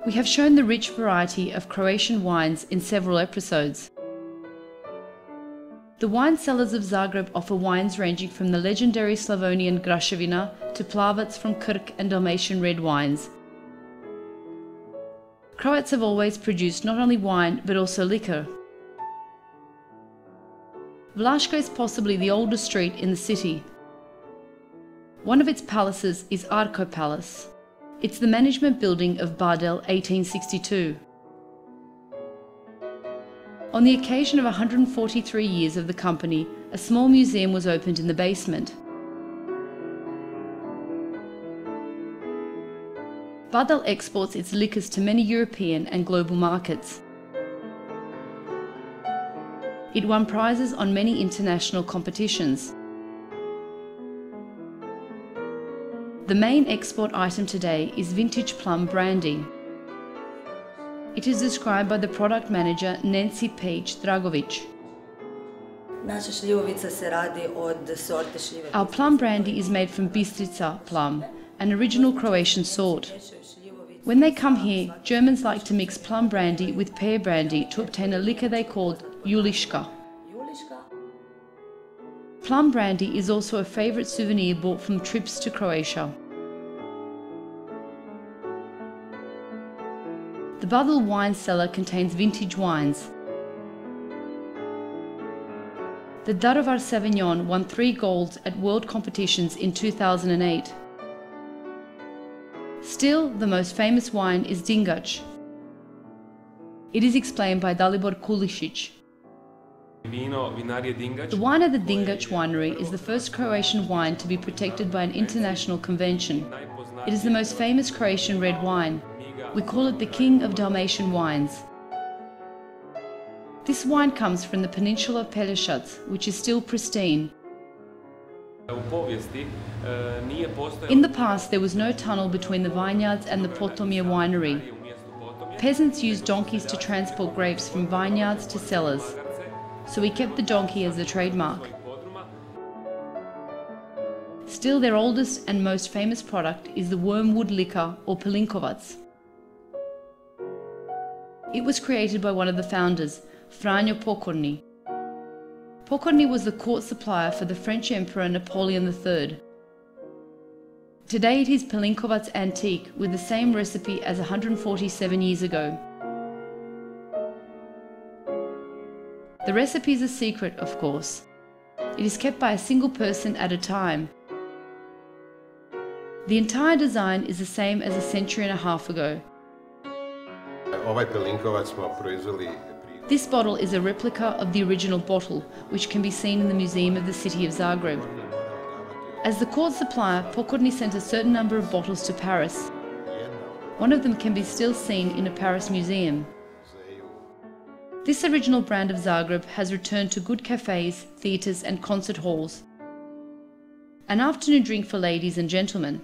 We have shown the rich variety of Croatian wines in several episodes. The wine cellars of Zagreb offer wines ranging from the legendary Slavonian Graševina to Plavac from Krk and Dalmatian red wines. Croats have always produced not only wine but also liquor. Vlaška is possibly the oldest street in the city. One of its palaces is Arco Palace. It's the management building of Badel 1862. On the occasion of 143 years of the company, a small museum was opened in the basement. Badel exports its liquors to many European and global markets. It won prizes on many international competitions. The main export item today is vintage plum brandy. It is described by the product manager Nancy Page Dragovic. Our plum brandy is made from Bistrica plum, an original Croatian sort. When they come here, Germans like to mix plum brandy with pear brandy to obtain a liquor they called Juliška. Plum brandy is also a favorite souvenir bought from trips to Croatia. The Badel wine cellar contains vintage wines. The Darovar Sauvignon won 3 golds at world competitions in 2008. Still, the most famous wine is Dingač. It is explained by Dalibor Kulišić. The wine at the Dingač winery is the first Croatian wine to be protected by an international convention. It is the most famous Croatian red wine. We call it the King of Dalmatian wines. This wine comes from the peninsula of Pelješac, which is still pristine. In the past, there was no tunnel between the vineyards and the Potomje winery. Peasants used donkeys to transport grapes from vineyards to cellars, so we kept the donkey as the trademark. Still, their oldest and most famous product is the wormwood liquor or Pelinkovac. It was created by one of the founders, Franjo Pokorni. Pokorni was the court supplier for the French Emperor Napoleon III. Today it is Pelinkovac antique with the same recipe as 147 years ago. The recipe is a secret, of course. It is kept by a single person at a time. The entire design is the same as a century and a half ago. This bottle is a replica of the original bottle, which can be seen in the museum of the city of Zagreb. As the court supplier, Pokorni sent a certain number of bottles to Paris. One of them can be still seen in a Paris museum. This original brand of Zagreb has returned to good cafes, theatres and concert halls. An afternoon drink for ladies and gentlemen.